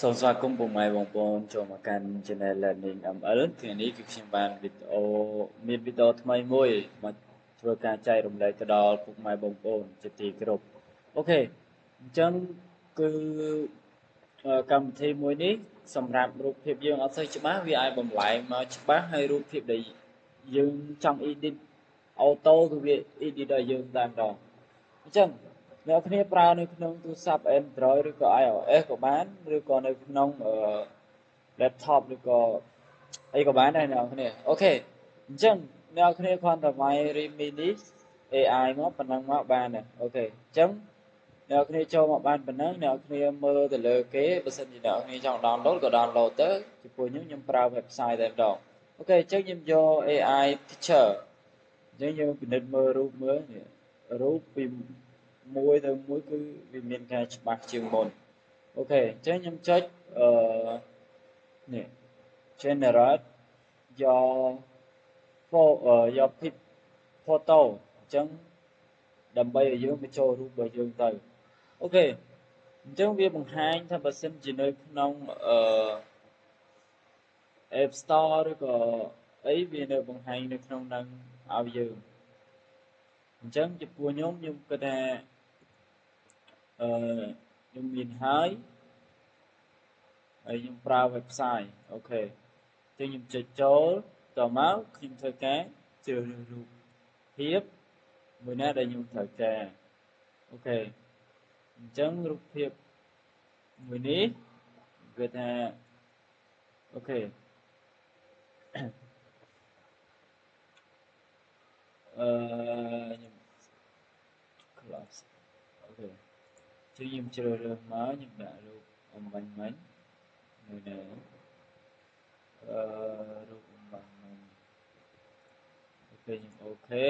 សូមស្វាគមន៍ពុកម៉ែបងប្អូនចូលមកកាន់ Channel Learning ML ថ្ងៃនេះគឺខ្ញុំបានមានវីដេអូថ្មីមួយមកធ្វើការចែករំលែកទៅដល់ពុកម៉ែបងប្អូនជាទីគោរពអូខេអញ្ចឹងគឺកម្មវិធីមួយនេះសម្រាប់រូបភាពយើងអត់សូវច្បាស់វាអាចបំលែងមកច្បាស់ហើយរូបភាពដែលយើងចង់ edit auto គឺវា edit ឲ្យយើងតែម្ដងអញ្ចឹងអ្នកគ្នាប្រើនៅក្នុងទូរស័ព្ទ Android ឬក៏ iOS ក៏បានឬក៏នៅក្នុងlaptop ឬក៏អីក៏បានដែរអ្នកគ្នាអូខេអញ្ចឹងអ្នកគ្នាគ្រាន់តែវាយ Remini AI មកប៉ុណ្ណឹងមកបានដែរអូខេអញ្ចឹងអ្នកគ្នាចូលមកបានប៉ុណ្ណឹងអ្នកគ្នាមើលទៅលើគេបើសិនជាអ្នកគ្នាចង់ download ក៏ download ទៅចំពោះខ្ញុំប្រើ website តែម្ដងអូខេអញ្ចឹងខ្ញុំយក AI picture អញ្ចឹងយើងពិនិត្យមើលរូបមើលនេះរូបពីមួយទៅមួយគឺវាមានការច្បាស់ជាងមុនអូខេអញ្ចឹងខ្ញុំចុចនេះ generate យក pic photo អញ្ចឹងដើម្បីឲ្យយើងបញ្ចូលរូបរបស់យើងទៅអូខេអញ្ចឹងវាបង្ហាញថាបើសិនជានៅក្នុងApp Store ឬក៏អីវានៅបង្ហាញនៅក្នុងនឹងឲ្យយើងអញ្ចឹងចំពោះខ្ញុំគិតថាខ្ញុំមានហើយខ្ញុំប្រើ website អូខេអញ្ចឹងខ្ញុំចុចចូលតមកខ្ញុំធ្វើការជ្រើសរើសរូបភាពមួយណាដែលខ្ញុំត្រូវការអូខេអញ្ចឹងរូបភាពមួយនេះគឺថាអូខេខ្ញុំ close អូខេខ្ញុំជ្រើសរើសមកខ្ញុំដាក់រូបអំបញ្ញមិញនៅនេះរូបអំបញ្ញមិញអូខេខ្ញុំអូខេ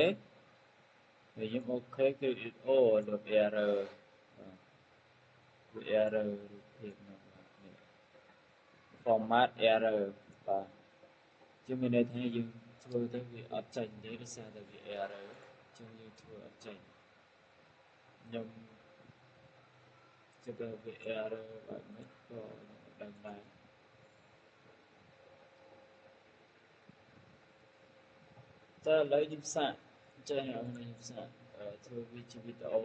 ហើយខ្ញុំអូខេគឺអូលើក error គឺ error រូបភាពនោះនេះ format error បាទជាមានន័យថាយើងធ្វើទៅវាអត់ចេញទេដោយសារតែវា error ជាងយើងធ្វើអត់ចេញខ្ញុំគិតថាវា error បែបនេះក៏ដឹងដែរតែឥឡូវខ្ញុំសាកចេះឲ្យខ្ញុំសាកធ្វើវាជាវីដេអូ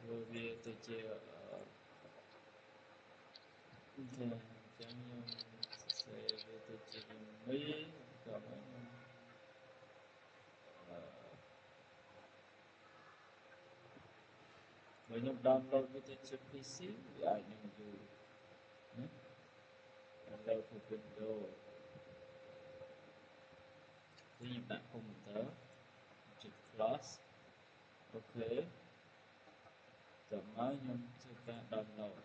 ធ្វើវាទៅជាអូខេអញ្ចឹងខ្ញុំសរសេរវាទៅជាមីក៏មិនបើខ្ញុំ download វាទៅជា PC វាអាចនឹងយូរណា download ទៅ Windows ខ្ញុំដាក់ computer ចុច close អូខេតោះមកខ្ញុំធ្វើការ download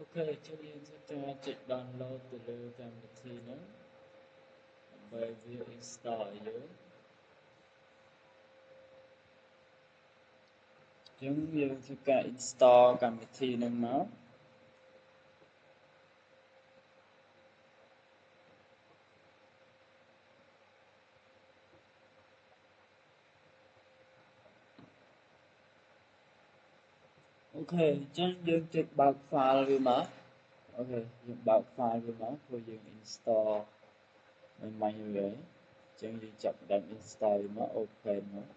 អូខេចុះយើងធ្វើការចុច download ទៅលើកម្មវិធីហ្នឹងដើម្បីវា install ឲ្យយើងអញ្ចឹងយើងធ្វើការ install កម្មវិធីហ្នឹងមកអូខេអញ្ចឹងយើងចុចបើក file វាមកអូខេយើងបើក file វាមកព្រោះយើង install មិនបាញ់វាអញ្ចឹងយើងចាប់ផ្ដើម install វាមក open មក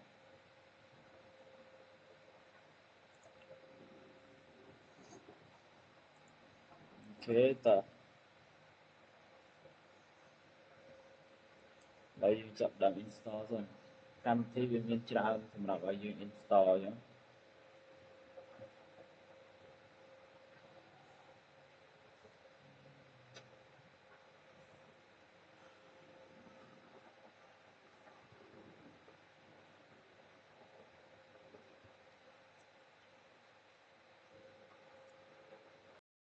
អូខេតើហើយយើងចាប់ផ្ដើម install សិនកម្មវិធីវាមានច្រើនសម្រាប់ឲ្យយើង install អញ្ចឹង